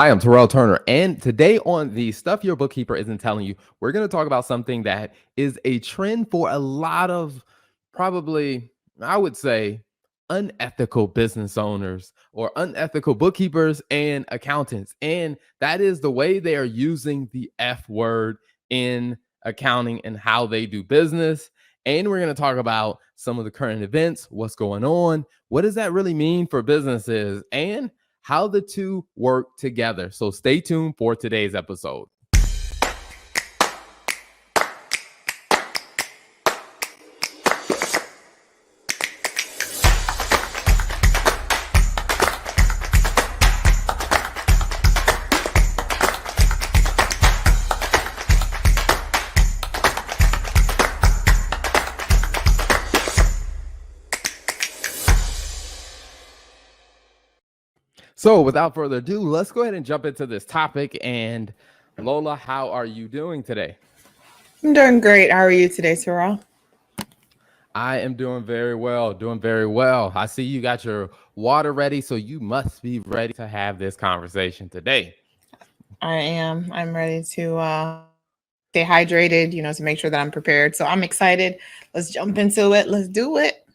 I am Terrell Turner, and today on the Stuff Your Bookkeeper Isn't Telling You, we're going to talk about something that is a trend for a lot of probably, I would say, unethical business owners or unethical bookkeepers and accountants. And that is the way they are using the F word in accounting and how they do business. And we're going to talk about some of the current events, what's going on, what does that really mean for businesses, and how the two work together. So stay tuned for today's episode. So without further ado, let's go ahead and jump into this topic. And Lola, how are you doing today? I'm doing great. How are you today, Terrell? I am doing very well, I see you got your water ready, so you must be ready to have this conversation today. I am. I'm ready to stay hydrated, to make sure that I'm prepared. So I'm excited. Let's jump into it. Let's do it.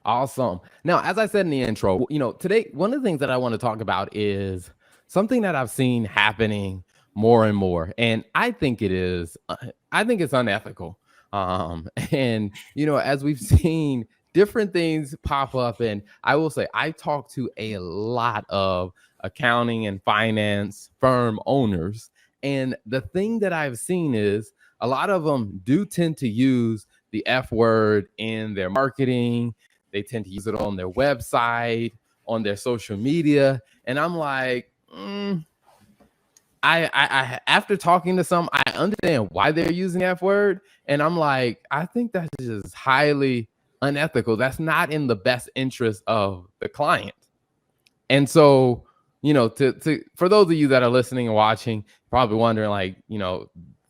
Awesome. Now, as I said in the intro, today, one of the things that I want to talk about is something that I've seen happening more and more. And I think it's unethical. And, as we've seen different things pop up, and I will say, I talk to a lot of accounting and finance firm owners. And the thing that I've seen is a lot of them do tend to use the F word in their marketing. They tend to use it on their website, on their social media. And I'm like, I after talking to some, I understand why they're using that word. And I'm like, I think that's just highly unethical. That's not in the best interest of the client. And so, for those of you that are listening and watching, probably wondering, like,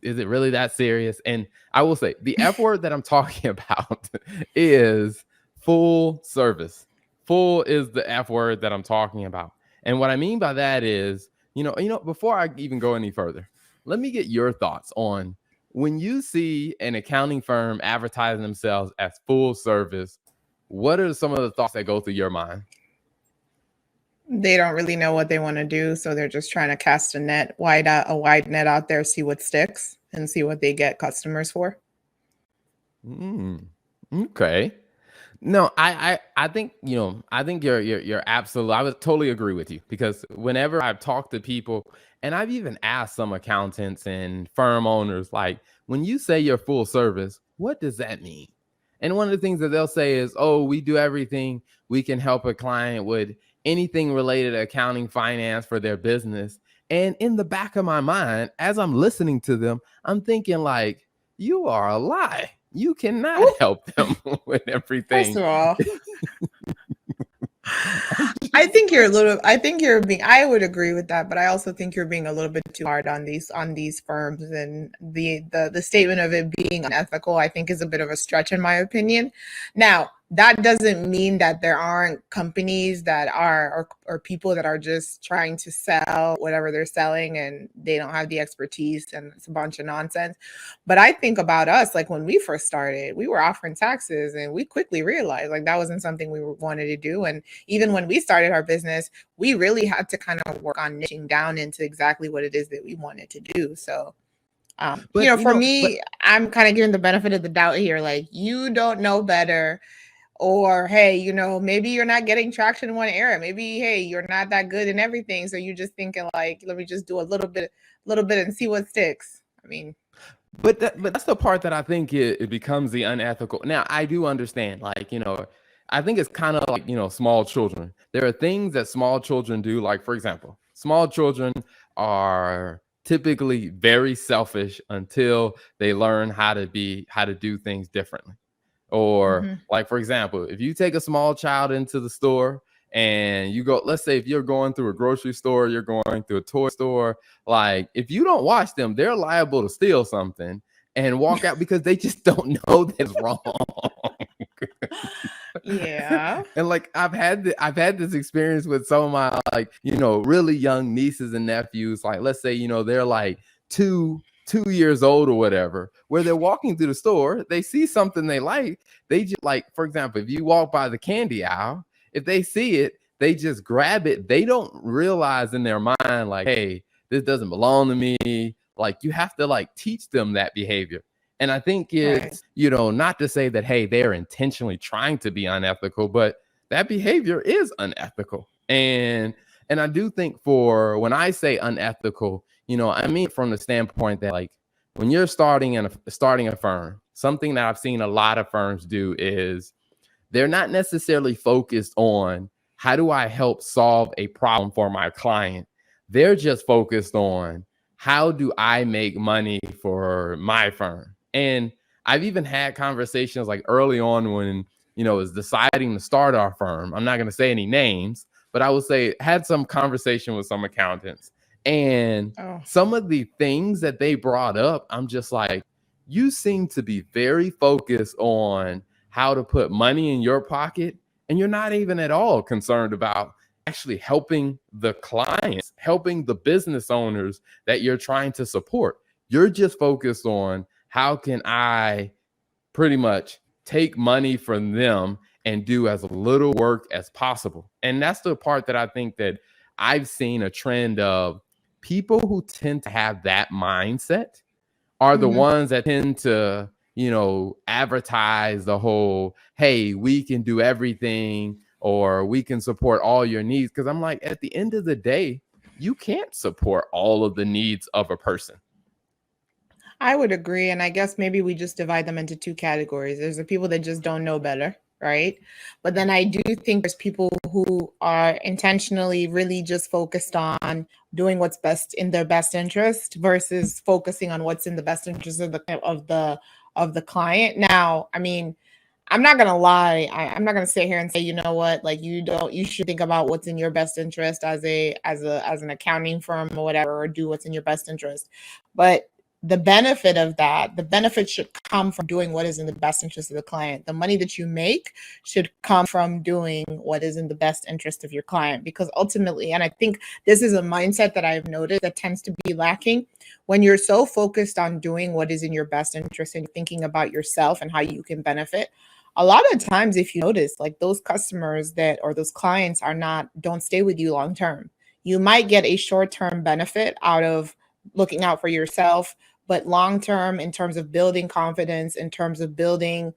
is it really that serious? And I will say the F word that I'm talking about is full service. Full is the F word that I'm talking about. And what I mean by that is, before I even go any further, let me get your thoughts on when you see an accounting firm advertising themselves as full service, what are some of the thoughts that go through your mind? They don't really know what they want to do, so they're just trying to cast a wide net out there, see what sticks, and see what they get customers for. Okay. No, I think I think you're absolutely. I would totally agree with you, because whenever I've talked to people, and I've even asked some accountants and firm owners, like, when you say you're full service, what does that mean? And one of the things that they'll say is, oh, we do everything. We can help a client with anything related to accounting, finance for their business. And in the back of my mind, as I'm listening to them, I'm thinking, like, you are a lie. You cannot help them with First everything. of all, I think I would agree with that, but I also think you're being a little bit too hard on these firms, and the statement of it being unethical, I think, is a bit of a stretch in my opinion. Now, that doesn't mean that there aren't companies that are or people that are just trying to sell whatever they're selling and they don't have the expertise and it's a bunch of nonsense. But I think about us, like when we first started, we were offering taxes and we quickly realized like that wasn't something we wanted to do. And even when we started our business, we really had to kind of work on niching down into exactly what it is that we wanted to do. So, for me, I'm kind of giving the benefit of the doubt here. Like, you don't know better, or hey, maybe you're not getting traction in one area. Maybe, hey, you're not that good in everything. So you're just thinking like, let me just do a little bit and see what sticks. I mean, but that's the part that I think it becomes the unethical. Now, I do understand, like, I think it's kind of like, small children. There are things that small children do. Like, for example, small children are typically very selfish until they learn how to do things differently. Or like, for example, if you take a small child into the store and you go, let's say if you're going through a grocery store, you're going through a toy store, like, if you don't watch them, they're liable to steal something and walk out because they just don't know that's wrong. Yeah. And like I've had this experience with some of my, like, really young nieces and nephews. Like, let's say, they're like two years old or whatever, where they're walking through the store, they see something they like, they just, like, for example, if you walk by the candy aisle, if they see it, they just grab it. They don't realize in their mind, like, hey, this doesn't belong to me. Like, you have to like teach them that behavior. And I think Right. it's, not to say that, hey, they're intentionally trying to be unethical, but that behavior is unethical. And I do think, for when I say unethical, I mean from the standpoint that, like, when you're starting a firm, something that I've seen a lot of firms do is they're not necessarily focused on how do I help solve a problem for my client. They're just focused on how do I make money for my firm. And I've even had conversations like early on when, was deciding to start our firm. I'm not going to say any names, but I would say had some conversation with some accountants, and Oh. some of the things that they brought up, I'm just like, you seem to be very focused on how to put money in your pocket, and you're not even at all concerned about actually helping the clients, helping the business owners that you're trying to support. You're just focused on how can I pretty much take money from them and do as little work as possible. And that's the part that I think that I've seen a trend of. People who tend to have that mindset are the Mhm. ones that tend to, advertise the whole, hey, we can do everything, or we can support all your needs. Because I'm like, at the end of the day, you can't support all of the needs of a person. I would agree. And I guess maybe we just divide them into two categories. There's the people that just don't know better, right? But then I do think there's people who are intentionally really just focused on doing what's best in their best interest versus focusing on what's in the best interest of the client. Now, I mean, I'm not gonna lie. I'm not gonna sit here and say, you know what, like you should think about what's in your best interest as an accounting firm or whatever, or do what's in your best interest. But the benefit should come from doing what is in the best interest of the client. The money that you make should come from doing what is in the best interest of your client, because ultimately, and I think this is a mindset that I've noticed that tends to be lacking when you're so focused on doing what is in your best interest and thinking about yourself and how you can benefit. A lot of times, if you notice, like those customers that or those clients don't stay with you long term. You might get a short term benefit out of looking out for yourself, but long term, in terms of building confidence, in terms of building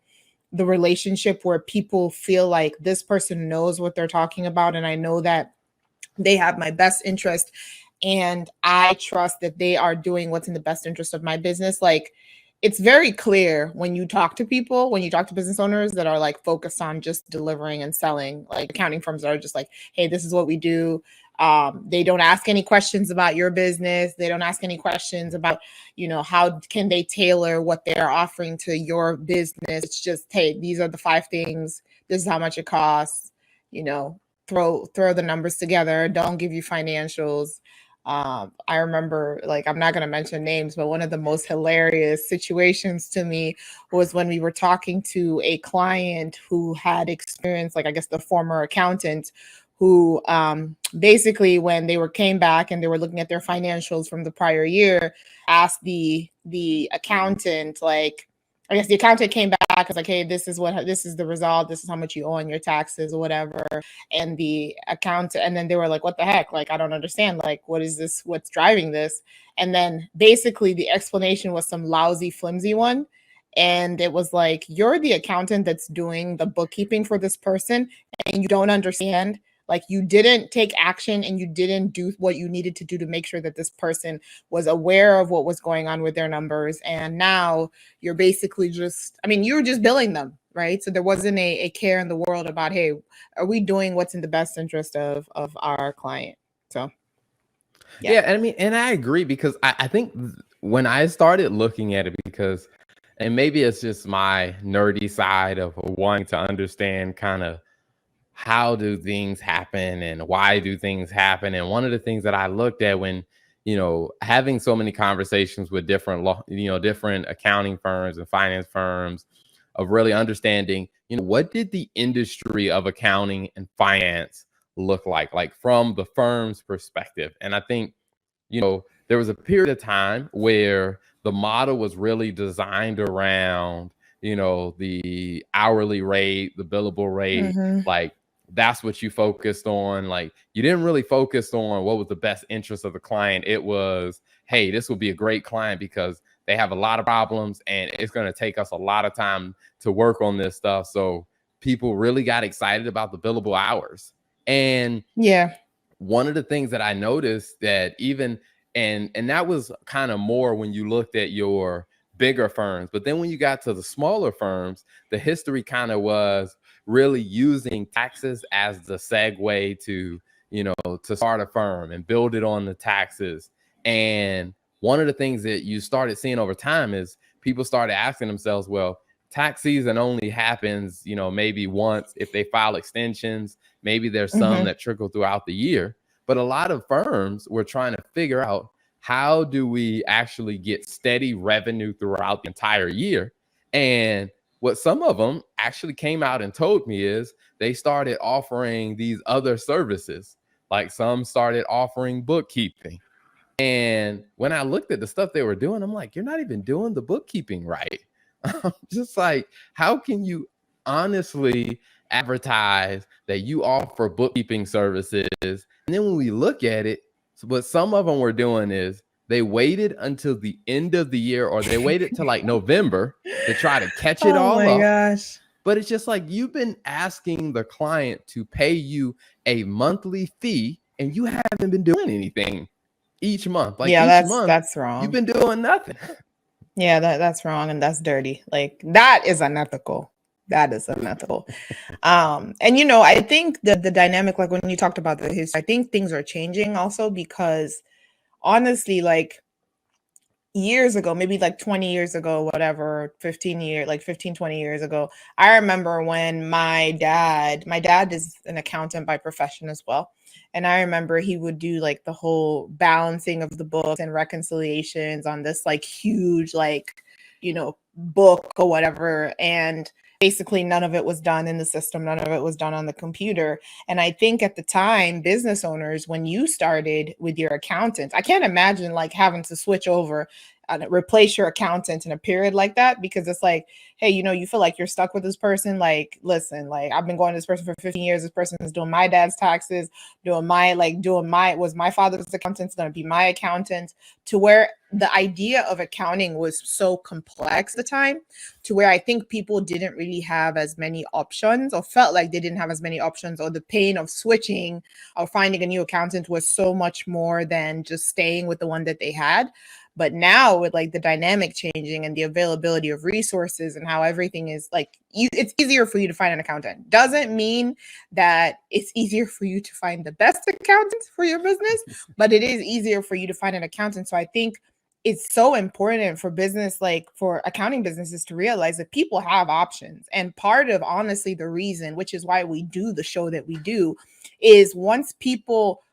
the relationship where people feel like this person knows what they're talking about, and I know that they have my best interest, and I trust that they are doing what's in the best interest of my business. Like, it's very clear when you talk to people, when you talk to business owners that are like focused on just delivering and selling, like accounting firms that are just like, hey, this is what we do. They don't ask any questions about your business. They don't ask any questions about, how can they tailor what they're offering to your business. It's just, hey, these are the 5 things. This is how much it costs. Throw the numbers together. Don't give you financials. I remember, like, I'm not going to mention names, but one of the most hilarious situations to me was when we were talking to a client who had experience, like, I guess the former accountant who basically when came back and they were looking at their financials from the prior year, asked the accountant, like, I guess the accountant came back, was like, hey, this is the result, this is how much you owe on your taxes or whatever. And the accountant, and then they were like, what the heck? Like, I don't understand. Like, what is this? What's driving this? And then basically the explanation was some lousy, flimsy one. And it was like, you're the accountant that's doing the bookkeeping for this person, and you don't understand. Like, you didn't take action and you didn't do what you needed to do to make sure that this person was aware of what was going on with their numbers. And now you're basically you were just billing them, right? So there wasn't a care in the world about, hey, are we doing what's in the best interest of our client? So, Yeah, and I mean, and I agree, because I think when I started looking at it, because, and maybe it's just my nerdy side of wanting to understand kind of how do things happen and why do things happen. And one of the things that I looked at when, having so many conversations with different different accounting firms and finance firms, of really understanding, what did the industry of accounting and finance look like from the firm's perspective. And I think, there was a period of time where the model was really designed around, the hourly rate, the billable rate, Mm-hmm. like that's what you focused on. Like you didn't really focus on what was the best interest of the client. It was, hey, this will be a great client because they have a lot of problems and it's going to take us a lot of time to work on this stuff. So people really got excited about the billable hours. And Yeah. one of the things that I noticed that even, and that was kind of more when you looked at your bigger firms, but then when you got to the smaller firms, the history kind of was really using taxes as the segue to, to start a firm and build it on the taxes. And one of the things that you started seeing over time is people started asking themselves, well, tax season only happens, maybe once if they file extensions. Maybe there's some that trickle throughout the year, but a lot of firms were trying to figure out, how do we actually get steady revenue throughout the entire year? And what some of them actually came out and told me is they started offering these other services. Like some started offering bookkeeping. And when I looked at the stuff they were doing, I'm like, you're not even doing the bookkeeping right. I'm just like, how can you honestly advertise that you offer bookkeeping services? And then when we look at it, what some of them were doing is they waited until the end of the year, or they waited till like November to try to catch it Oh all my up. gosh. But it's just like, you've been asking the client to pay you a monthly fee and you haven't been doing anything each month. Like Yeah, each month, that's you've wrong. been doing nothing. Yeah, that's wrong and that's dirty. Like that is unethical. That is unethical. And I think the dynamic, like when you talked about the history, I think things are changing also because honestly, like years ago, maybe like 20 years ago, whatever, 15, 20 years ago, I remember when my dad is an accountant by profession as well. And I remember he would do like the whole balancing of the books and reconciliations on this like huge, like, book or whatever. And basically none of it was done in the system. None of it was done on the computer. And I think at the time, business owners, when you started with your accountant, I can't imagine like having to switch over and replace your accountant in a period like that, because it's like, hey, you feel like you're stuck with this person. Like, listen, like I've been going to this person for 15 years. This person is doing my dad's taxes, was my father's accountant, it's going to be my accountant, to where the idea of accounting was so complex at the time, to where I think people didn't really have as many options, or felt like they didn't have as many options, or the pain of switching or finding a new accountant was so much more than just staying with the one that they had. But now with like the dynamic changing and the availability of resources and how everything is like, it's easier for you to find an accountant. Doesn't mean that it's easier for you to find the best accountant for your business, but it is easier for you to find an accountant. So I think it's so important for business, like for accounting businesses, to realize that people have options. And part of honestly the reason, which is why we do the show that we do, is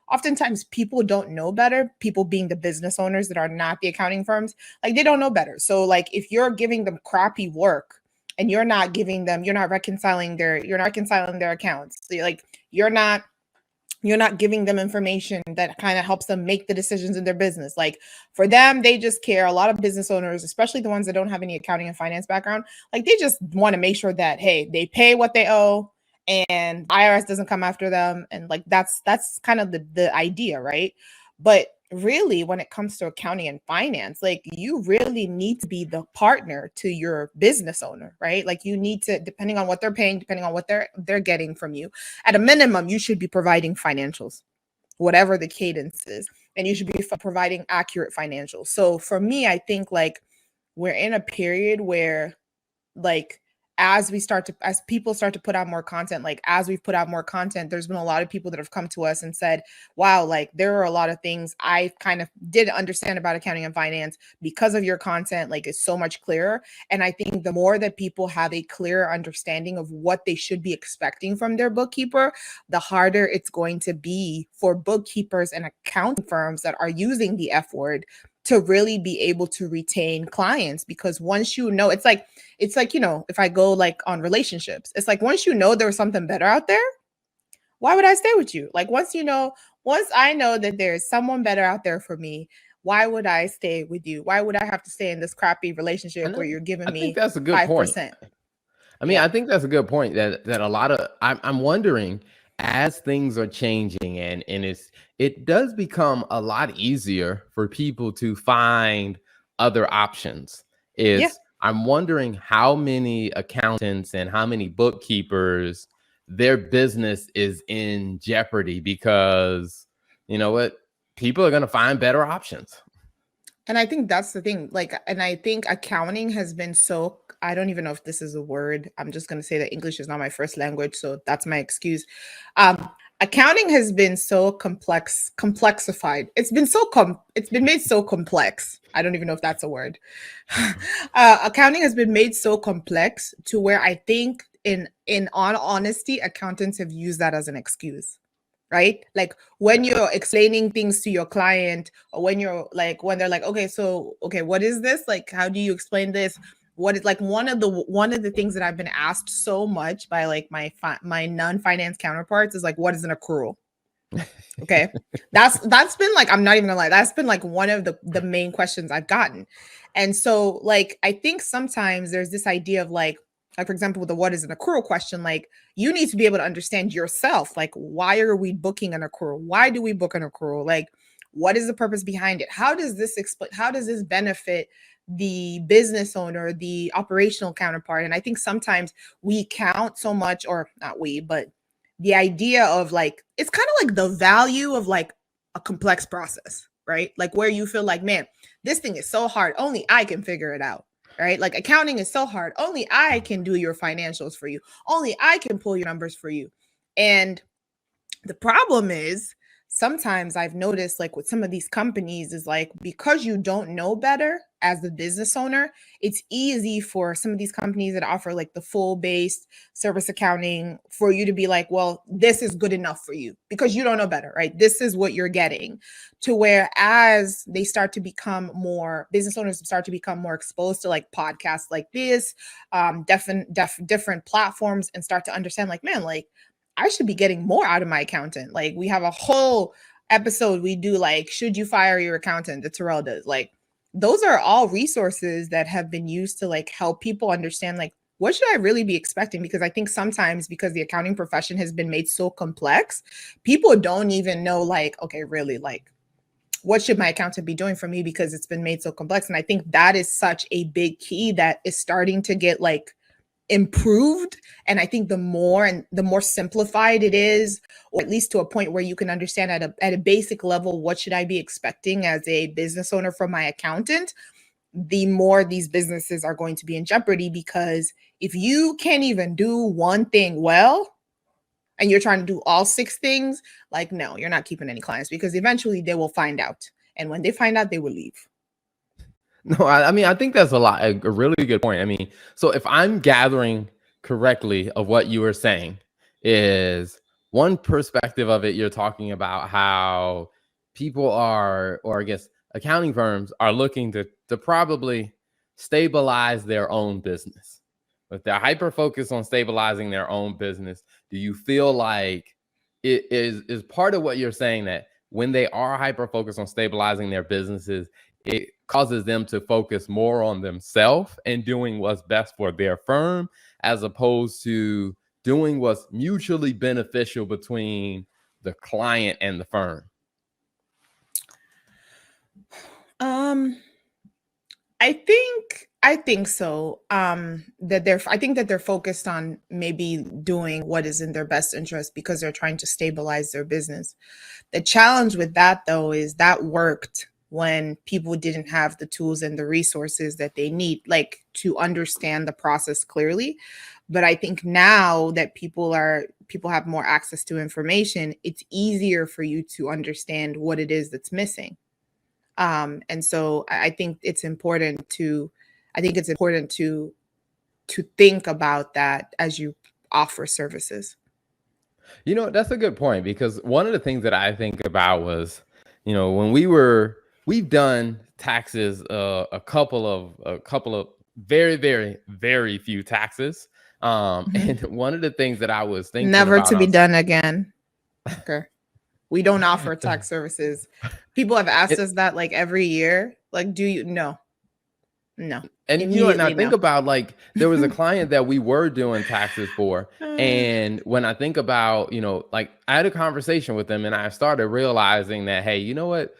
oftentimes people don't know better, people being the business owners that are not the accounting firms, like they don't know better. So like if you're giving them crappy work and you're not reconciling their accounts, so you're not giving them information that kind of helps them make the decisions in their business. Like for them, they just care. A lot of business owners, especially the ones that don't have any accounting and finance background, like they just want to make sure that, hey, they pay what they owe and IRS doesn't come after them. And like that's kind of the idea, right? But really, when it comes to accounting and finance, like you really need to be the partner to your business owner, right? Like you need to, depending on what they're paying, depending on what they're getting from you, at a minimum, you should be providing financials, whatever the cadence is, and you should be providing accurate financials. So for me, I think like we're in a period where like as people start to put out more content, like as we've put out more content, there's been a lot of people that have come to us and said, wow, like there are a lot of things I kind of didn't understand about accounting and finance because of your content. Like it's so much clearer. And I think the more that people have a clearer understanding of what they should be expecting from their bookkeeper, the harder it's going to be for bookkeepers and accounting firms that are using the F word to really be able to retain clients. Because once you know, it's like, you know, if I go like on relationships, it's like once you know there's something better out there, why would I stay with you? Like once I know that there's someone better out there for me, why would I stay with you? Why would I have to stay in this crappy relationship And where you're I giving think me that's a good point. 5%? I mean, Yeah. I think that's a good point that a lot of I'm wondering as things are changing and it does become a lot easier for people to find other options. Yeah. Is I'm wondering how many accountants and how many bookkeepers their business is in jeopardy because you know what? People are going to find better options. And I think that's the thing. Like, and I think accounting has been so, I don't even know if this is a word. I'm just going to say that English is not my first language. So that's my excuse. Um, Accounting has been so complexified. It's been made so complex. I don't even know if that's a word. Accounting has been made so complex to where I think in all honesty, accountants have used that as an excuse, right? Like when you're explaining things to your client, or when you're like, when they're like, okay, so, okay, what is this? Like, how do you explain this? What is like one of the things that I've been asked so much by like my non-finance counterparts is like, what is an accrual? Okay. That's been like, I'm not even gonna lie, that's been like one of the main questions I've gotten. And so like I think sometimes there's this idea of like for example with the what is an accrual question, like you need to be able to understand yourself, like why are we booking an accrual? Why do we book an accrual? Like what is the purpose behind it? How does this explain, how does this benefit the business owner, the operational counterpart? And I think sometimes we count so much, or not we, but the idea of like, it's kind of like the value of like a complex process, right? Like where you feel like, man, this thing is so hard, only I can figure it out, right? Like accounting is so hard, only I can do your financials for you, only I can pull your numbers for you. And the problem is sometimes I've noticed like with some of these companies is like because you don't know better as the business owner, it's easy for some of these companies that offer like the full based service accounting for you to be like, well, this is good enough for you because you don't know better, right? This is what you're getting. To where as they start to become more, business owners start to become more exposed to like podcasts like this, different platforms, and start to understand like, man, like I should be getting more out of my accountant. Like we have a whole episode we do like, should you fire your accountant? That Terrell does. Like those are all resources that have been used to like help people understand like what should I really be expecting? Because I think sometimes because the accounting profession has been made so complex, people don't even know like, okay, really like what should my accountant be doing for me because it's been made so complex. And I think that is such a big key that is starting to get like improved. And I think the more simplified it is, or at least to a point where you can understand at a basic level what should I be expecting as a business owner from my accountant, the more these businesses are going to be in jeopardy. Because if you can't even do one thing well and you're trying to do all six things, like no, you're not keeping any clients because eventually they will find out, and when they find out they will leave. No, I mean, I think that's a really good point. I mean, so if I'm gathering correctly of what you were saying is one perspective of it, you're talking about how people are, or I guess accounting firms are looking to probably stabilize their own business. But they're hyper focused on stabilizing their own business. Do you feel like it is part of what you're saying that when they are hyper focused on stabilizing their businesses, it causes them to focus more on themselves and doing what's best for their firm as opposed to doing what's mutually beneficial between the client and the firm? Um, I think so. I think that they're focused on maybe doing what is in their best interest because they're trying to stabilize their business. The challenge with that though is that worked when people didn't have the tools and the resources that they need, like to understand the process clearly. But I think now that people have more access to information, it's easier for you to understand what it is that's missing. And so I think it's important to, I think it's important to think about that as you offer services. You know, that's a good point because one of the things that I think about was, when we've done taxes, a couple of very few taxes. And one of the things that I was thinking Never about to be on done again. Okay. We don't offer tax services. People have asked it, us that like every year. Like, do you? No, no. and you know, and I Immediately, think no. about, like, there was a client that we were doing taxes for, and when I think about, you know, like, I had a conversation with them, and I started realizing that, hey, you know what?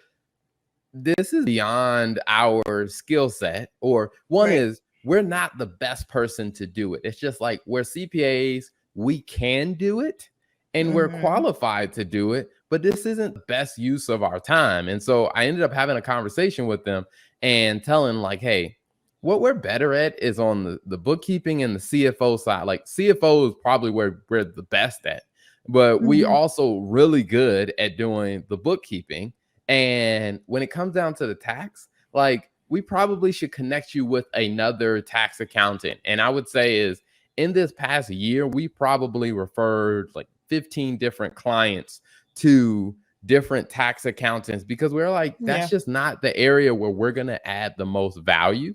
This is beyond our skill set. Or one Right. is, we're not the best person to do it. It's just like, we're CPAs, we can do it and we're Mm-hmm. qualified to do it, but this isn't the best use of our time. And so I ended up having a conversation with them and telling, like, hey, what we're better at is on the bookkeeping and the CFO side. Like, CFO is probably where we're the best at, but we Mm-hmm. also really good at doing the bookkeeping. And when it comes down to the tax, like, we probably should connect you with another tax accountant. And I would say is, in this past year, we probably referred like 15 different clients to different tax accountants, because we're like, that's Yeah. just not the area where we're going to add the most value.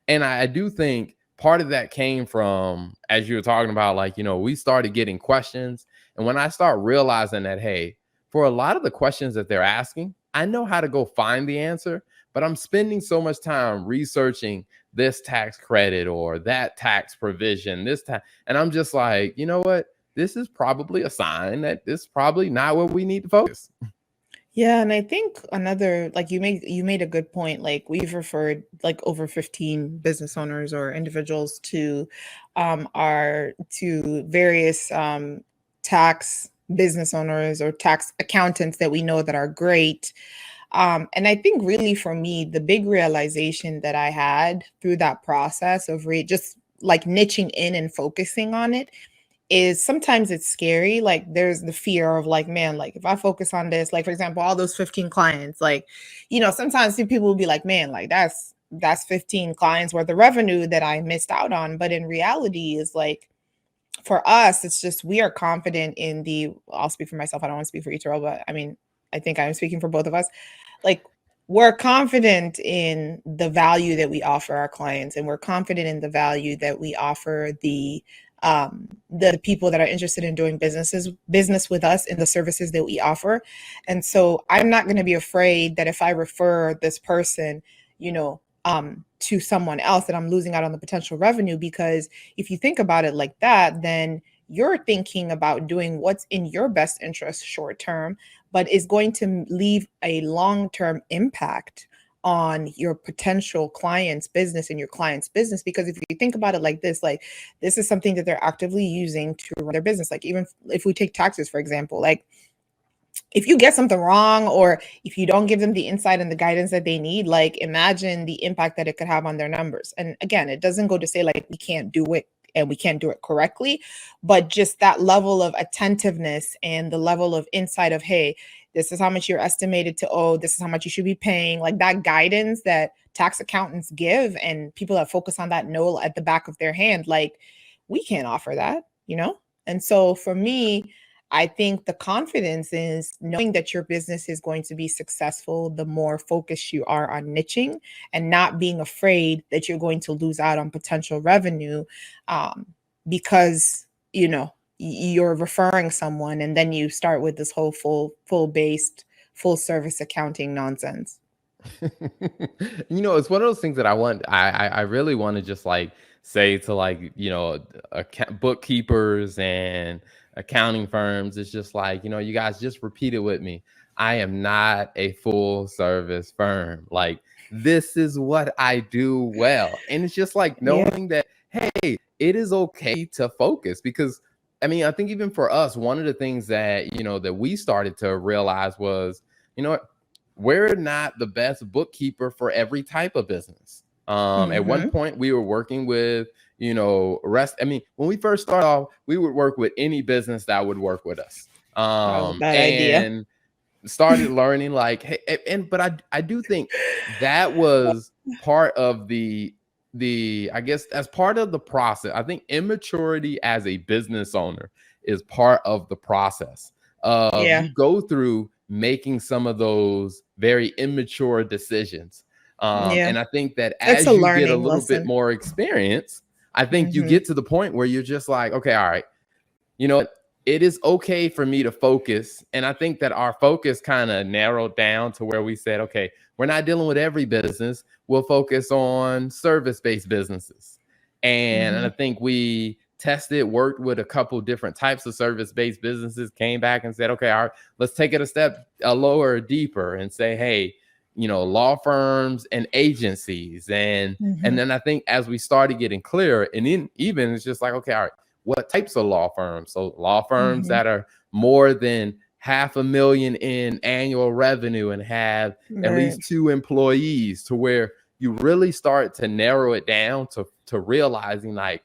And I do think part of that came from, as you were talking about, like, you know, we started getting questions. And when I start realizing that, hey, for a lot of the questions that they're asking, I know how to go find the answer, but I'm spending so much time researching this tax credit or that tax provision, this tax. And I'm just like, you know what? This is probably a sign that this is probably not where we need to focus. Yeah, and I think another like you made a good point. Like we've referred like over 15 business owners or individuals to our to various tax business owners or tax accountants that we know that are great. And I think really for me, the big realization that I had through that process of just like niching in and focusing on it is sometimes it's scary. Like there's the fear of like, man, like if I focus on this, like for example, all those 15 clients, like, sometimes people will be like, man, like that's 15 clients worth of revenue that I missed out on. But in reality is like for us, it's just we are confident in I'll speak for myself. I don't want to speak for each but I mean, I think I'm speaking for both of us. Like we're confident in the value that we offer our clients, and we're confident in the value that we offer the people that are interested in doing business with us and the services that we offer. And so I'm not going to be afraid that if I refer this person, to someone else, that I'm losing out on the potential revenue. Because if you think about it like that, then you're thinking about doing what's in your best interest short term, but is going to leave a long-term impact on your potential client's business and your client's business. Because if you think about it like this is something that they're actively using to run their business. Like even if we take taxes, for example, like if you get something wrong or if you don't give them the insight and the guidance that they need, like imagine the impact that it could have on their numbers. And again, it doesn't go to say like we can't do it and we can't do it correctly, but just that level of attentiveness and the level of insight of, hey, this is how much you're estimated to owe, this is how much you should be paying, like that guidance that tax accountants give and people that focus on that know at the back of their hand, like we can't offer that. And so for me, I think the confidence is knowing that your business is going to be successful the more focused you are on niching and not being afraid that you're going to lose out on potential revenue because, you're referring someone and then you start with this whole full service accounting nonsense. It's one of those things that I really want to just like say to, like, bookkeepers and accounting firms. It's just like, you guys just repeat it with me. I am not a full service firm. Like, this is what I do well. And it's just like Yeah. knowing that, hey, it is okay to focus. Because I mean, I think even for us, one of the things that, that we started to realize was, what, we're not the best bookkeeper for every type of business. At one Mm-hmm. point, we were working with, I mean, when we first started off, we would work with any business that would work with us. That was a bad idea. And started learning, like, hey, but I do think that was part of I guess, as part of the process. I think immaturity as a business owner is part of the process of Yeah. you go through making some of those very immature decisions. Yeah. And I think that It's a as you get a learning little bit lesson. more experience, I think you Hmm. get to the point where you're just like, okay, all right, you know what? It is okay for me to focus. And I think that our focus kind of narrowed down to where we said, okay, we're not dealing with every business. We'll focus on service-based businesses. And I Hmm. think we tested, worked with a couple different types of service-based businesses, came back and said, okay, all right, let's take it a step lower, deeper, and say, hey, law firms and agencies. And Hmm. then I think as we started getting clearer, and then even it's just like, okay, all right, what types of law firms? So law firms Hmm. that are more than $500,000 in annual revenue and have at Right. least 2 employees, to where you really start to narrow it down to realizing like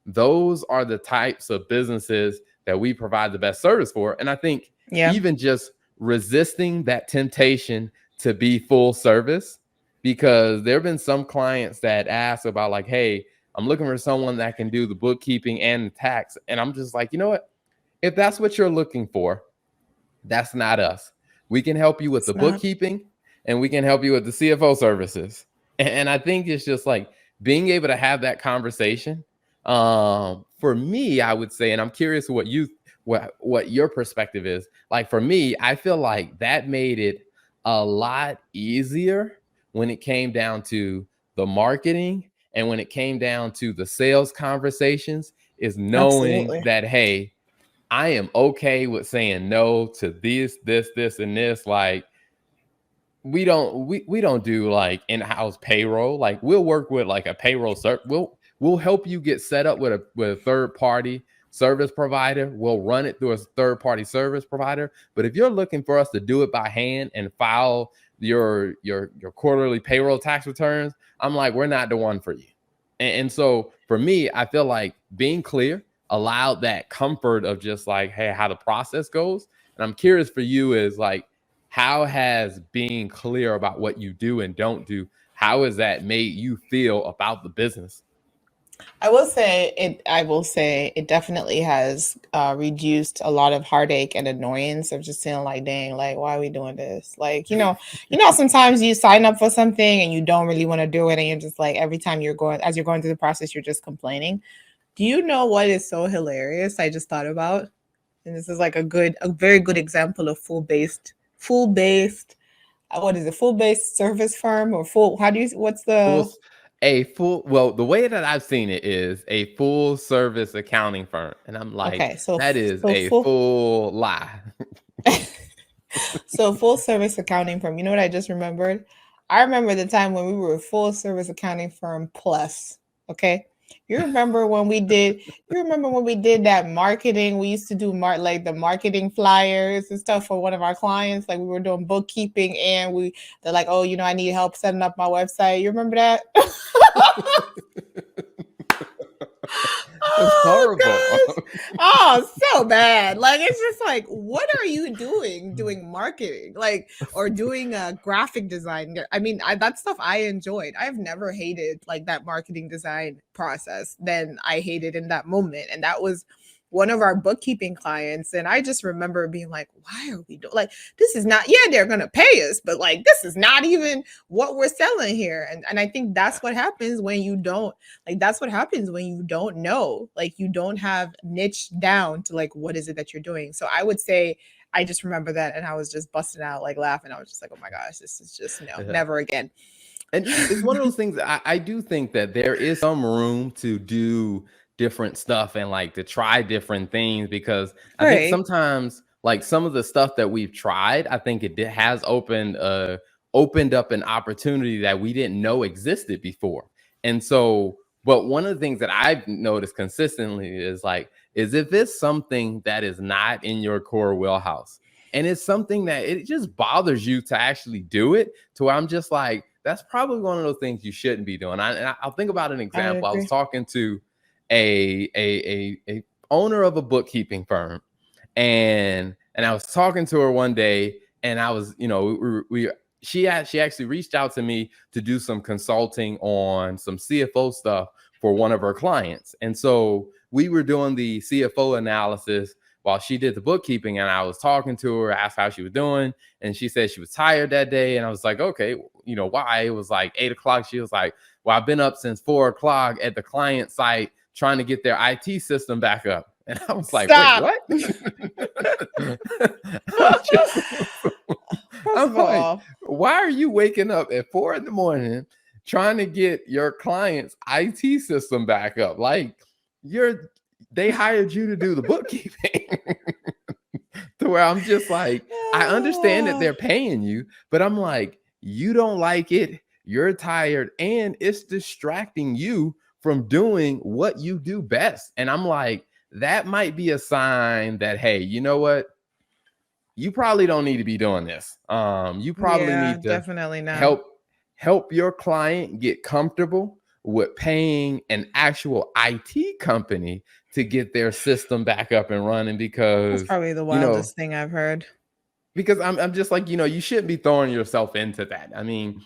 those are the types of businesses that we provide the best service for. And I think Yeah. even just resisting that temptation to be full service, because there have been some clients that ask about like, hey, I'm looking for someone that can do the bookkeeping and the tax. And I'm just like, you know what? If that's what you're looking for, that's not us. We can help you with It's the not. bookkeeping and we can help you with the CFO services. And I think it's just like being able to have that conversation. For me, I would say, and I'm curious what your perspective is. Like for me, I feel like that made it a lot easier when it came down to the marketing and when it came down to the sales conversations, is knowing Absolutely. that, hey, I am okay with saying no to this, and this. Like we don't do like in-house payroll. Like we'll work with like a payroll we'll help you get set up with a third party service provider. We'll run it through a third party service provider. But if you're looking for us to do it by hand and file your quarterly payroll tax returns, I'm like, we're not the one for you. And so for me, I feel like being clear allowed that comfort of just like, hey, how the process goes. And I'm curious for you is like, how has being clear about what you do and don't do, how has that made you feel about the business? I will say it definitely has reduced a lot of heartache and annoyance of just feeling like, dang, like why are we doing this? Like, sometimes you sign up for something and you don't really want to do it, and you're just like every time as you're going through the process, you're just complaining. Do you know what is so hilarious? I just thought about, and this is like a very good example of full based. What is it? Full based service firm or full? How do you? What's Full the? well, the way that I've seen it is a full service accounting firm. And I'm like, Okay, so that is so a full. full lie. So full service accounting firm. You know what I just remembered? I remember the time when we were a full service accounting firm plus. Okay. You remember when we did that marketing? We used to do like the marketing flyers and stuff for one of our clients. Like we were doing bookkeeping and they're like, oh, I need help setting up my website. You remember that? It's Oh horrible. gosh. Oh, so bad. Like it's just like, what are you doing marketing? Like or doing a graphic design. I mean, that stuff I enjoyed. I've never hated like that marketing design process than I hated in that moment. And that was one of our bookkeeping clients. And I just remember being like, why are we doing like this is not, yeah, they're gonna pay us, but like this is not even what we're selling here. And I think that's what happens when you don't that's what happens when you don't know, like you don't have niche down to like what is it that you're doing. So I would say I just remember that and I was just busting out like laughing. I was just like, oh my gosh, this is just no, Yeah. never again. And it's one of those things that I do think that there is some room to do different stuff and like to try different things, because I think Right. sometimes like some of the stuff that we've tried, I think has opened up an opportunity that we didn't know existed before. And so, but one of the things that I've noticed consistently is if it's something that is not in your core wheelhouse and it's something that it just bothers you to actually do it, to where I'm just like, that's probably one of those things you shouldn't be doing. I'll think about an I example. I was agree. talking to a owner of a bookkeeping firm, and I was talking to her one day, and I was, she actually reached out to me to do some consulting on some CFO stuff for one of her clients. And so we were doing the CFO analysis while she did the bookkeeping, and I was talking to her, asked how she was doing, and she said she was tired that day. And I was like, okay, why. It was like 8 o'clock. She was like, well, I've been up since 4 o'clock at the client site trying to get their IT system back up. And I was like, wait, Stop. what? First I'm of like, all, why are you waking up at 4 a.m. trying to get your client's IT system back up? Like, they hired you to do the bookkeeping. To where I'm just like, I understand that they're paying you, but I'm like, you don't like it, you're tired, and it's distracting you from doing what you do best. And I'm like, that might be a sign that, hey, you know what? You probably don't need to be doing this. You probably yeah, need to definitely not. help your client get comfortable with paying an actual IT company to get their system back up and running, That's because probably the wildest thing I've heard. because I'm just like, you shouldn't be throwing yourself into that. I mean,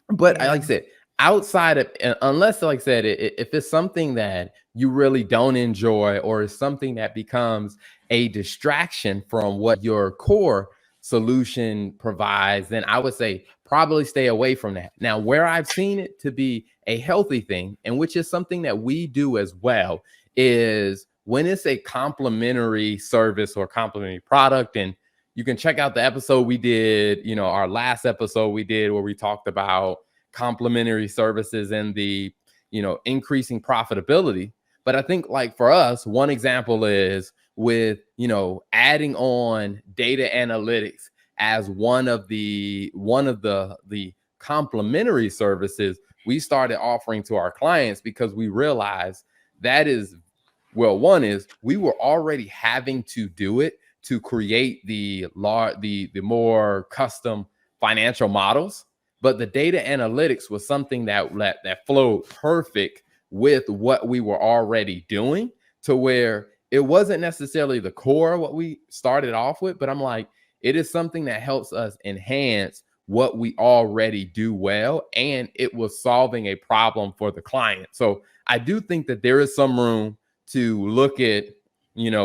but Yeah. like I said, outside of, unless, like I said, if it's something that you really don't enjoy, or is something that becomes a distraction from what your core solution provides, then I would say probably stay away from that. Now, where I've seen it to be a healthy thing, and which is something that we do as well, is when it's a complementary service or complementary product. And you can check out the episode we did, our last episode we did, where we talked about complementary services and the, increasing profitability. But I think, like, for us, one example is with, adding on data analytics as one of the complementary services we started offering to our clients, because we realized that is, well, one is we were already having to do it to create the more custom financial models, but the data analytics was something that flowed perfect with what we were already doing, to where it wasn't necessarily the core of what we started off with, but I'm like, it is something that helps us enhance what we already do well, and it was solving a problem for the client. So I do think that there is some room to look at,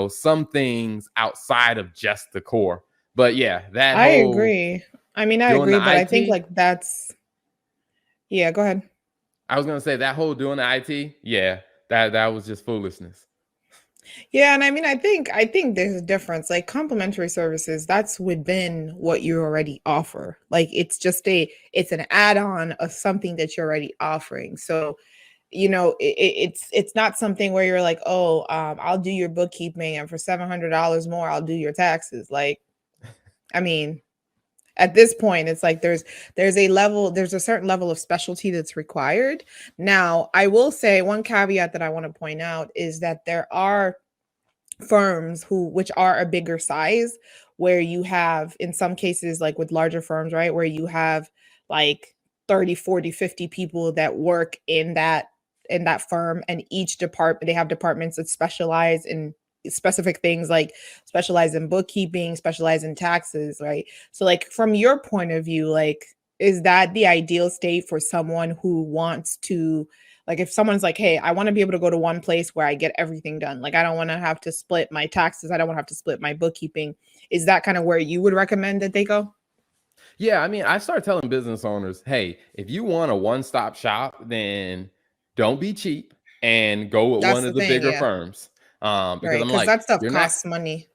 some things outside of just the core. But yeah, that I whole agree. I mean, I doing agree, the but I think IT, like yeah, go ahead. I was gonna say that whole doing the IT, yeah, that was just foolishness. Yeah, and I mean, I think there's a difference. Like complementary services, that's within what you already offer. Like it's an add-on of something that you're already offering. So, it's not something where you're like, oh, I'll do your bookkeeping, and for $700 more, I'll do your taxes. Like, I mean, at this point, it's like there's a certain level of specialty that's required. Now, I will say one caveat that I want to point out is that there are firms which are a bigger size, where you have, in some cases, like with larger firms, right, where you have like 30, 40, 50 people that work in that firm, and each department, they have departments that specialize in specific things, like specialize in bookkeeping, specialize in taxes, right? So like from your point of view, like, is that the ideal state for someone who wants to, like, if someone's like, hey, I want to be able to go to one place where I get everything done. Like, I don't want to have to split my taxes. I don't want to have to split my bookkeeping. Is that kind of where you would recommend that they go? Yeah, I mean, I start telling business owners, hey, if you want a one-stop shop, then don't be cheap and go with That's one the of the thing. bigger Yeah. firms. Because Right. I'm Because like, that stuff you're not, costs money.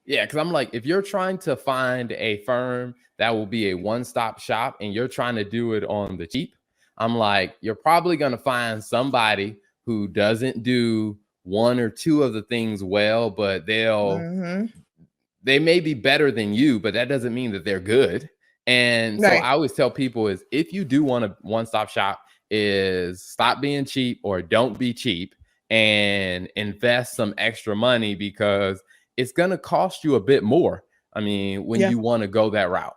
yeah, because I'm like, if you're trying to find a firm that will be a one-stop shop and you're trying to do it on the cheap, I'm like, you're probably going to find somebody who doesn't do one or two of the things well, but Hmm. they may be better than you, but that doesn't mean that they're good. And so Right. I always tell people is, if you do want a one-stop shop, is stop being cheap or don't be cheap and invest some extra money, because it's going to cost you a bit more. I mean, when Yeah. you want to go that route.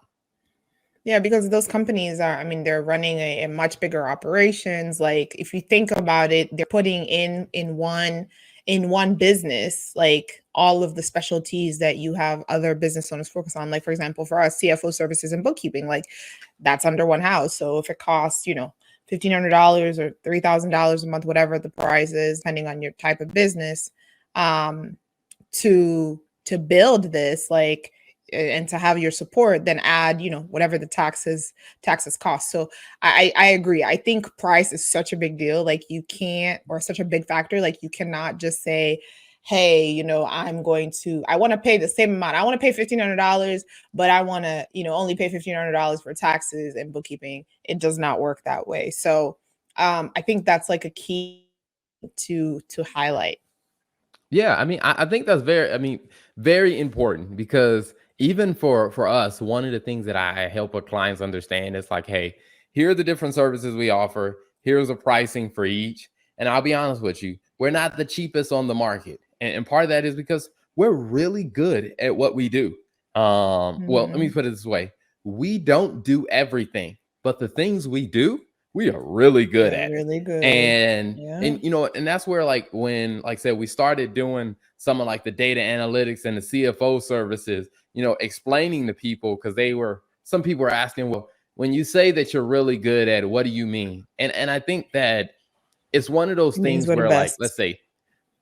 Yeah, because those companies are, I mean, they're running a much bigger operations. Like if you think about it, they're putting in one business, like all of the specialties that you have other business owners focus on. Like for example, for us, CFO services and bookkeeping, like that's under one house. So if it costs, $1,500 or $3,000 a month, whatever the price is, depending on your type of business, um, to build this, like and to have your support, then add, whatever the taxes cost. So I agree. I think price is such a big deal. Like you can't, or such a big factor. Like you cannot just say, hey, I want to pay the same amount. I want to pay $1,500, but I want to, only pay $1,500 for taxes and bookkeeping. It does not work that way. So I think that's like a key to highlight. Yeah, I mean, I think that's very important because even for us, one of the things that I help our clients understand is like, hey, here are the different services we offer. Here's a pricing for each. And I'll be honest with you, we're not the cheapest on the market. And part of that is because we're really good at what we do. Well, let me Mhm. put it this way. We don't do everything, but the things we do, we are really good They're at it. really good. and Yeah. and you know and that's where, like, when, like I said, we started doing some of like the data analytics and the CFO services, explaining to people, because some people were asking, well, when you say that you're really good at it, what do you mean? And I think that it's one of those It means things we're the where, like, best. let's say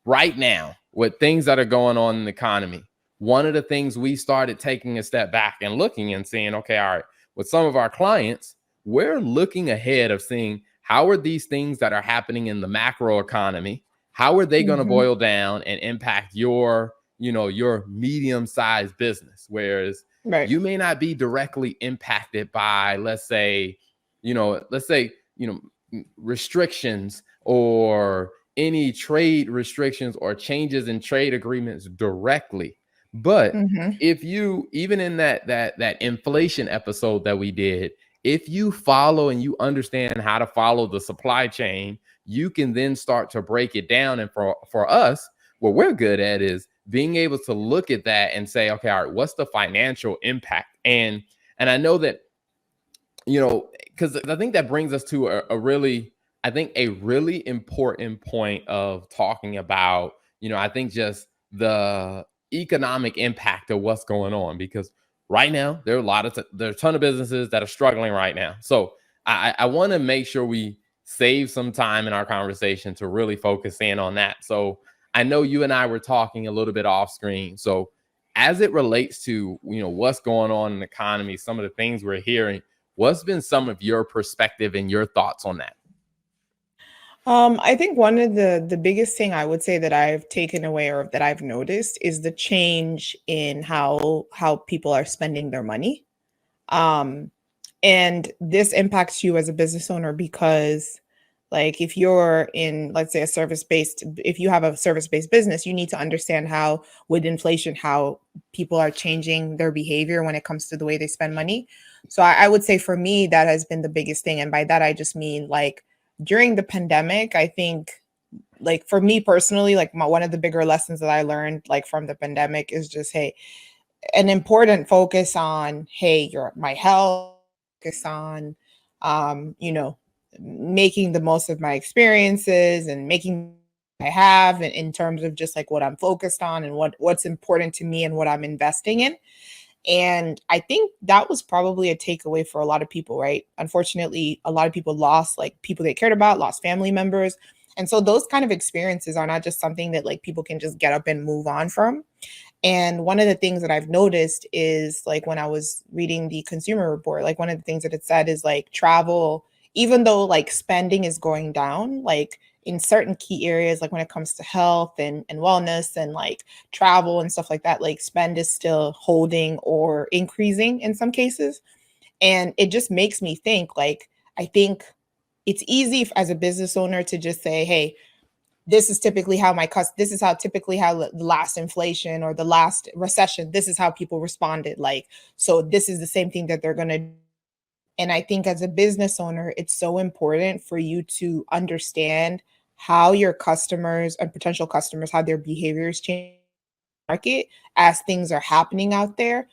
right now with things that are going on in the economy, one of the things we started taking a step back and looking and saying, okay, all right, with some of our clients, we're looking ahead of seeing how are these things that are happening in the macro economy, how are they going to Mhm. boil down and impact your medium-sized business, whereas Right. you may not be directly impacted by, let's say restrictions or any trade restrictions or changes in trade agreements directly. But Mhm. if you, even in that inflation episode that we did, if you follow and you understand how to follow the supply chain, you can then start to break it down. And for us, what we're good at is being able to look at that and say, okay, all right, what's the financial impact? And I know that, because I think that brings us to a really important point of talking about, I think just the economic impact of what's going on, because right now there are there are a ton of businesses that are struggling right now. So I want to make sure we save some time in our conversation to really focus in on that. So I know you and I were talking a little bit off screen. So as it relates to, what's going on in the economy, some of the things we're hearing, what's been some of your perspective and your thoughts on that? I think one of the biggest thing I would say that I've taken away or that I've noticed is the change in how people are spending their money. Um, and this impacts you as a business owner because, like, if you're in, let's say, if you have a service-based business, you need to understand how, with inflation, how people are changing their behavior when it comes to the way they spend money. So I would say for me, that has been the biggest thing. And by that, I just mean like during the pandemic, I think, like for me personally, like one of the bigger lessons that I learned like from the pandemic is just, hey, an important focus on, hey, your my health, focus on making the most of my experiences and making I have in terms of just like what I'm focused on and what's important to me and what I'm investing in. And I think that was probably a takeaway for a lot of people, right? Unfortunately, a lot of people lost like people they cared about, lost family members. And so those kind of experiences are not just something that like people can just get up and move on from. And one of the things that I've noticed is like when I was reading the consumer report, like one of the things that it said is like travel, even though like spending is going down, like in certain key areas, like when it comes to health and wellness and like travel and stuff like that, like spend is still holding or increasing in some cases. And it just makes me think like, I think it's easy as a business owner to just say, hey, this is how typically how the last inflation or the last recession, this is how people responded, like, so this is the same thing that they're going to. And I think as a business owner, it's so important for you to understand how your customers and potential customers, how their behaviors change market as things are happening out there.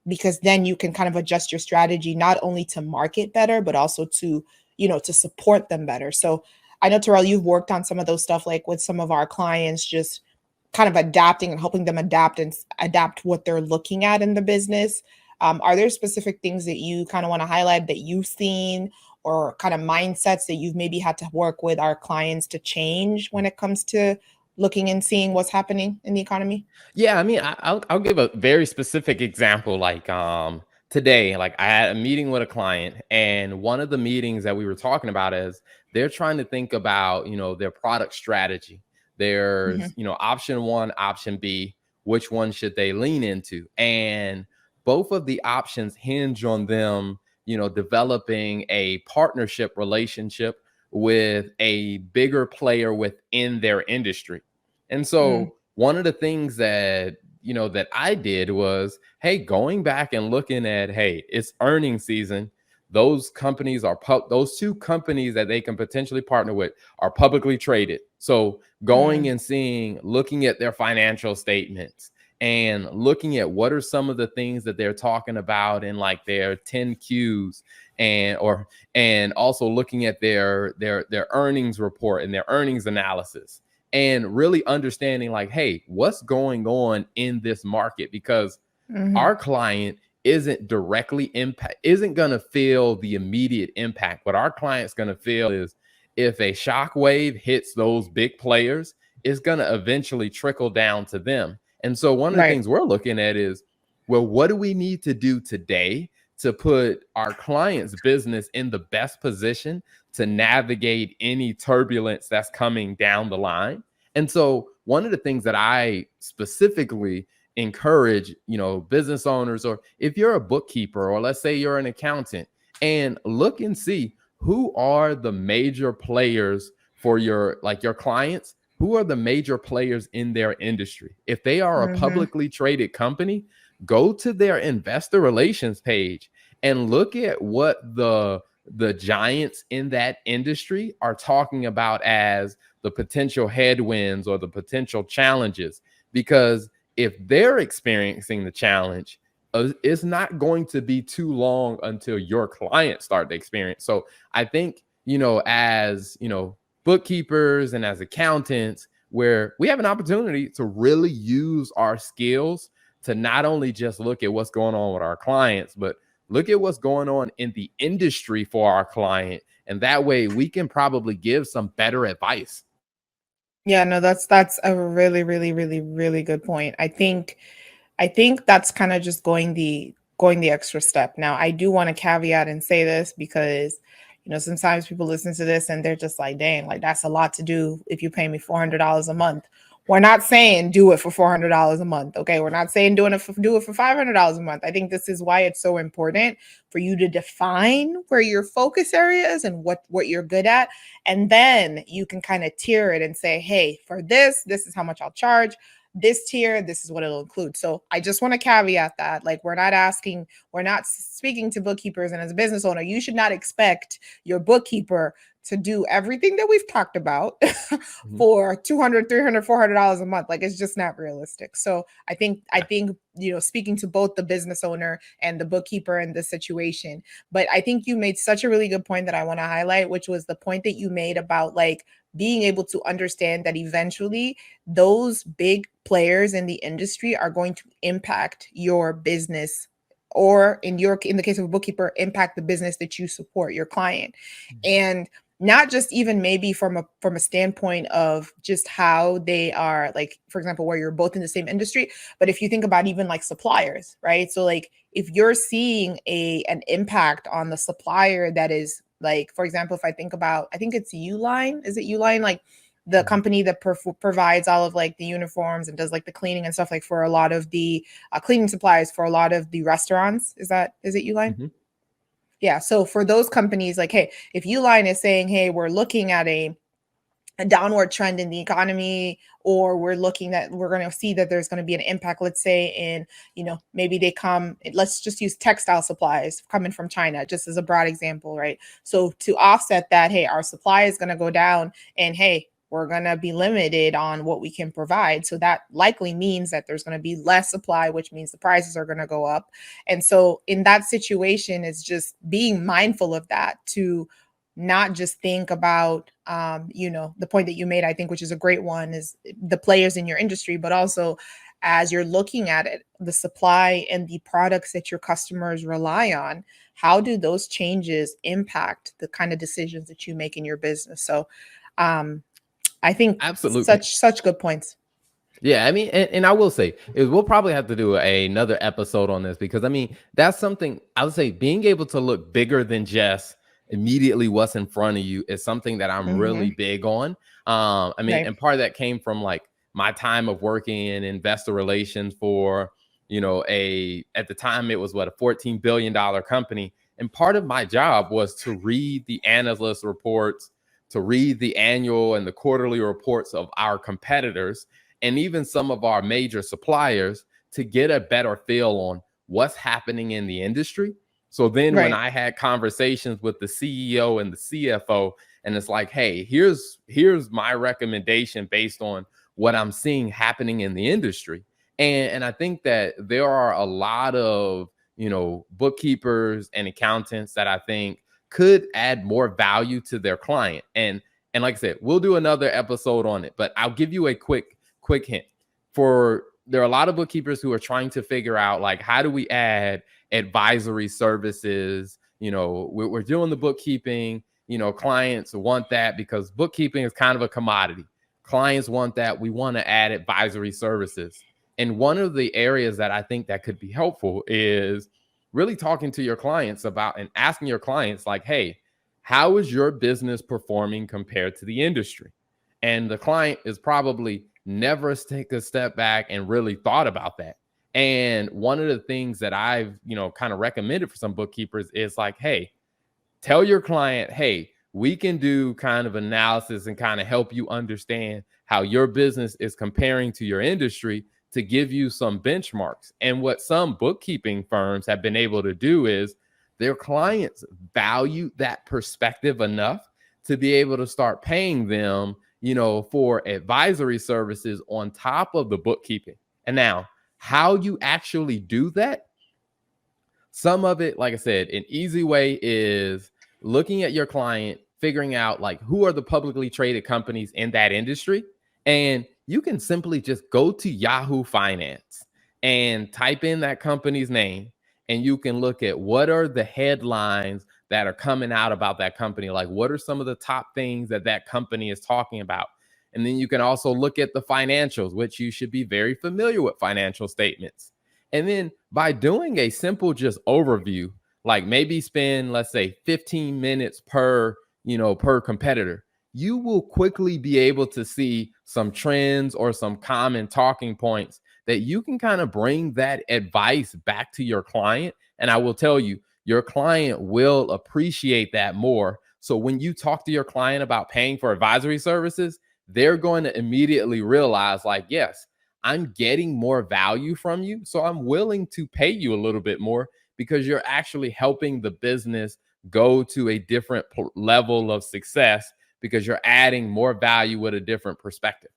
Because then you can kind of adjust your strategy not only to market better, but also to, to support them better. So I know, Terrell, you've worked on some of those stuff like with some of our clients, just kind of adapting and helping them adapt what they're looking at in the business. Are there specific things that you kind of want to highlight that you've seen, or kind of mindsets that you've maybe had to work with our clients to change when it comes to looking and seeing what's happening in the economy? Yeah, I mean, I'll give a very specific example. Like today, like I had a meeting with a client, and one of the meetings that we were talking about is they're trying to think about their product strategy. There's Hmm. option one, option B. Which one should they lean into? And both of the options hinge on them developing a partnership relationship with a bigger player within their industry. And Mm, so one of the things that that I did was, hey, going back and looking at, hey, it's earnings season. Those companies are those two companies that they can potentially partner with are publicly traded. So going mm, and seeing, looking at their financial statements and looking at what are some of the things that they're talking about in like their 10 Qs, and also looking at their earnings report and their earnings analysis, and really understanding like, hey, what's going on in this market? Because hmm. our client isn't going to feel the immediate impact. What our client's going to feel is if a shockwave hits those big players, it's going to eventually trickle down to them. And so one of the Right. things we're looking at is, well, what do we need to do today to put our client's business in the best position to navigate any turbulence that's coming down the line? And so one of the things that I specifically encourage, business owners, or if you're a bookkeeper, or let's say you're an accountant, and look and see who are the major players for your clients, who are the major players in their industry. If they are a Hmm. publicly traded company, go to their investor relations page and look at what the giants in that industry are talking about as the potential headwinds or the potential challenges. Because if they're experiencing the challenge, it's not going to be too long until your clients start to experience. So I think, as bookkeepers and as accountants, where we have an opportunity to really use our skills to not only just look at what's going on with our clients, but look at what's going on in the industry for our client. And that way we can probably give some better advice. Yeah, no, that's a really, really, really, really good point. I think that's kind of just going the extra step. Now, I do want to caveat and say this because sometimes people listen to this and they're just like, "Dang, like that's a lot to do if you pay me $400 a month." We're not saying do it for $400 a month, okay? We're not saying do it for $500 a month. I think this is why it's so important for you to define where your focus area is and what you're good at, and then you can kind of tier it and say, "Hey, for this is how much I'll charge. This tier, this is what it'll include." So I just want to caveat that. Like, we're not speaking to bookkeepers. And as a business owner, you should not expect your bookkeeper to do everything that we've talked about Mhm. for 200, 300, $400 a month. Like, it's just not realistic. So I Yeah. think, speaking to both the business owner and the bookkeeper in this situation, but I think you made such a really good point that I want to highlight, which was the point that you made about like being able to understand that eventually those big players in the industry are going to impact your business, or in the case of a bookkeeper, impact the business that you support, your client. And not just even maybe from a standpoint of just how they are, like, for example, where you're both in the same industry, but if you think about even like suppliers, right? So like if you're seeing an impact on the supplier that is, like, for example, if I think about, I think it's Uline, is it Uline, like the Mhm. company that provides all of like the uniforms and does like the cleaning and stuff, like for a lot of the cleaning supplies for a lot of the restaurants. Is it Uline? Mhm. Yeah. So for those companies, like, hey, if Uline is saying, hey, we're looking at a downward trend in the economy, or we're going to see that there's going to be an impact, let's say in, maybe let's just use textile supplies coming from China, just as a broad example, right? So to offset that, hey, our supply is going to go down, and hey, we're going to be limited on what we can provide. So that likely means that there's going to be less supply, which means the prices are going to go up. And so in that situation, it's just being mindful of that, to not just think about the point that you made, I think, which is a great one, is the players in your industry, but also as you're looking at it, the supply and the products that your customers rely on, how do those changes impact the kind of decisions that you make in your business? So um I think Absolutely. such good points. Yeah, I mean, and I will say is we'll probably have to do another episode on this because I mean that's something I would say being able to look bigger than just immediately what's in front of you is something that I'm really Hmm. big on. I mean, Right. and part of that came from like my time of working in investor relations for a at the time it was what a $14 billion company, and part of my job was to read the analyst reports, to read the annual and the quarterly reports of our competitors and even some of our major suppliers to get a better feel on what's happening in the industry. So then when Right. I had conversations with the CEO and the CFO, and it's like, hey, here's my recommendation based on what I'm seeing happening in the industry. And I think that there are a lot of, bookkeepers and accountants that I think could add more value to their client. And like I said, we'll do another episode on it, but I'll give you a quick hint. For there are a lot of bookkeepers who are trying to figure out like how do we add advisory services. We're doing the bookkeeping. Clients want that because bookkeeping is kind of a commodity. Clients want that. We want to add advisory services. And one of the areas that I think that could be helpful is really talking to your clients about and asking your clients like, hey, how is your business performing compared to the industry? And the client is probably never take a step back and really thought about that. And one of the things that I've, kind of recommended for some bookkeepers is like, hey, tell your client, hey, we can do kind of analysis and kind of help you understand how your business is comparing to your industry to give you some benchmarks. And what some bookkeeping firms have been able to do is their clients value that perspective enough to be able to start paying them, for advisory services on top of the bookkeeping. And now, how you actually do that, some of it, like I said, an easy way is looking at your client, figuring out like who are the publicly traded companies in that industry. And you can simply just go to Yahoo Finance and type in that company's name. And you can look at what are the headlines that are coming out about that company. Like, what are some of the top things that that company is talking about? And then you can also look at the financials, which you should be very familiar with financial statements. And then by doing a simple just overview, like maybe spend, let's say 15 minutes per competitor, you will quickly be able to see some trends or some common talking points that you can kind of bring that advice back to your client. And I will tell you, your client will appreciate that more. So when you talk to your client about paying for advisory services, they're going to immediately realize like, yes, I'm getting more value from you. So I'm willing to pay you a little bit more because you're actually helping the business go to a different level of success because you're adding more value with a different perspective.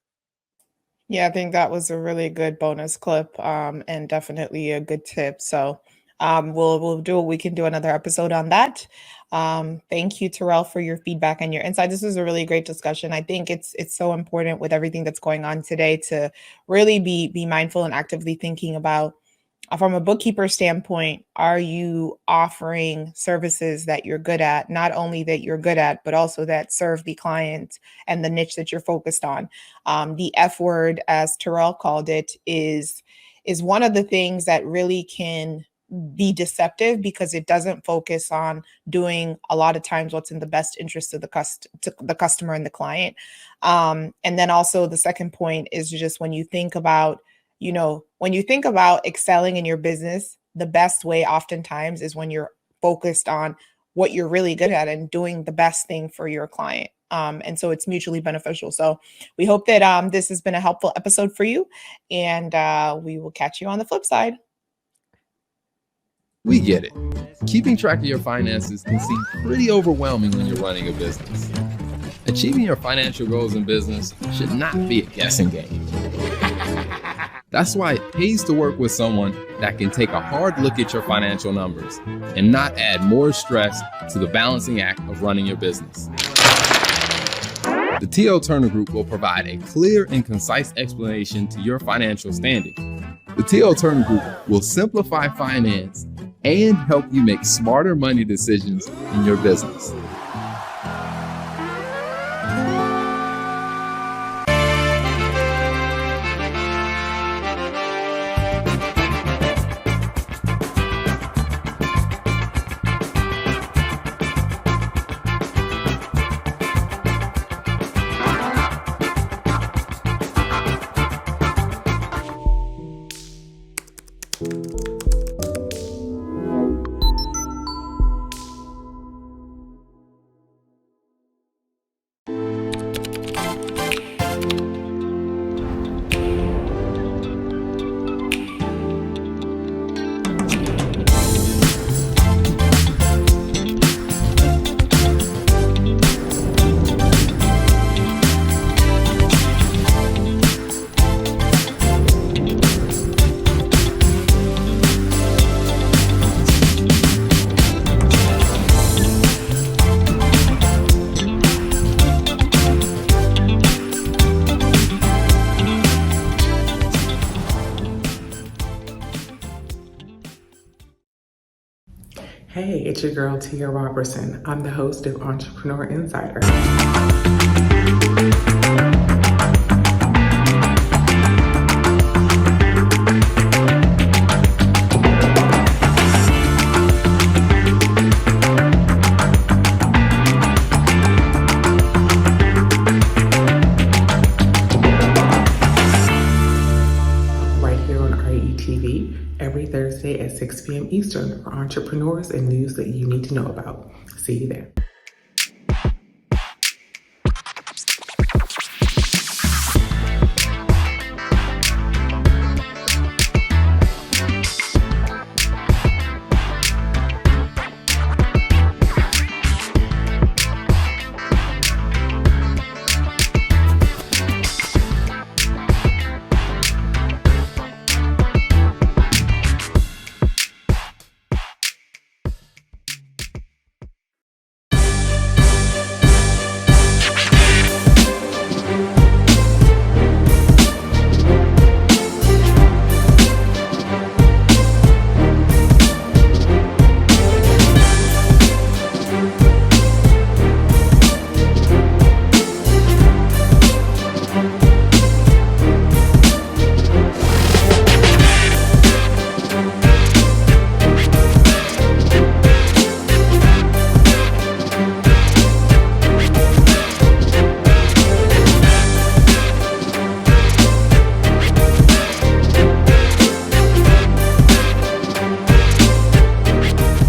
Yeah, I think that was a really good bonus clip, and definitely a good tip. So, we'll do what we can do another episode on that. Thank you, Terrell, for your feedback and your insight. This was a really great discussion. I think it's so important with everything that's going on today to really be mindful and actively thinking about from a bookkeeper standpoint, are you offering services that you're good at, not only that you're good at, but also that serve the client and the niche that you're focused on? The F word, as Terrell called it, is one of the things that really can be deceptive because it doesn't focus on doing a lot of times what's in the best interest of the customer and the client. And then also the second point is just when you think about excelling in your business, the best way oftentimes is when you're focused on what you're really good at and doing the best thing for your client. And so it's mutually beneficial. So we hope that this has been a helpful episode for you, and we will catch you on the flip side. We get it. Keeping track of your finances can seem pretty overwhelming when you're running a business. Achieving your financial goals in business should not be a guessing game. That's why it pays to work with someone that can take a hard look at your financial numbers and not add more stress to the balancing act of running your business. The T.O. Turner Group will provide a clear and concise explanation to your financial standing. The T.O. Turner Group will simplify finance and help you make smarter money decisions in your business. it's your girl Tia Robertson. I'm the host of Entrepreneur Insider. Right here on RETV every Thursday at 6 p.m. Eastern for entrepreneurs and news that you need to know about. See you there.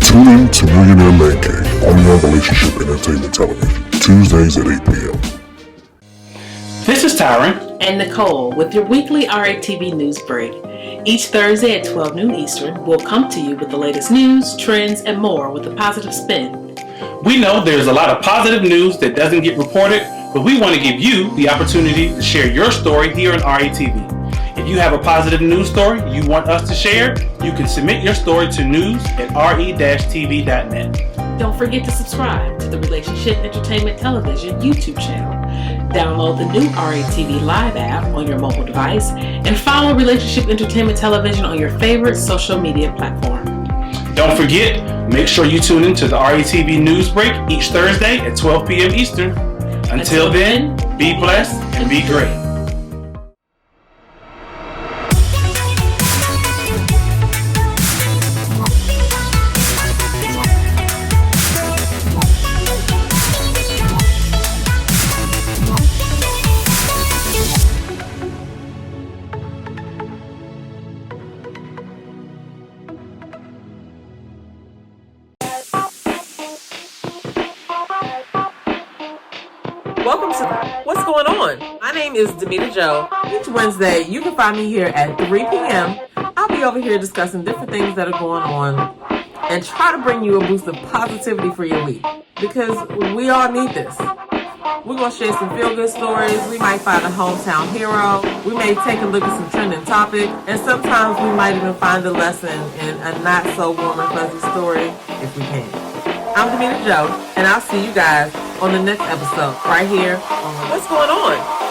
Tune in to Millionaire Man Cave, only on Relationship Entertainment Television, Tuesdays at 8 p.m. This is Tyron and Nicole with your weekly RATV news break. Each Thursday at 12 noon Eastern, we'll come to you with the latest news, trends, and more with a positive spin. We know there's a lot of positive news that doesn't get reported, but we want to give you the opportunity to share your story here on RATV. If you have a positive news story you want us to share, you can submit your story to news@re-tv.net. Don't forget to subscribe to the Relationship Entertainment Television YouTube channel. Download the new RATV Live app on your mobile device and follow Relationship Entertainment Television on your favorite social media platform. Don't forget, make sure you tune into the RATV News Break each Thursday at 12 p.m. Eastern. Until then, be blessed and be great. Welcome to What's Going On? My name is Demita Joe. Each Wednesday, you can find me here at 3 p.m. I'll be over here discussing different things that are going on and try to bring you a boost of positivity for your week because we all need this. We're going to share some feel-good stories. We might find a hometown hero. We may take a look at some trending topic. And sometimes we might even find a lesson in a not-so-warm and fuzzy story if we can. I'm Demita Joe, and I'll see you guys on the next episode right here on What's Going On?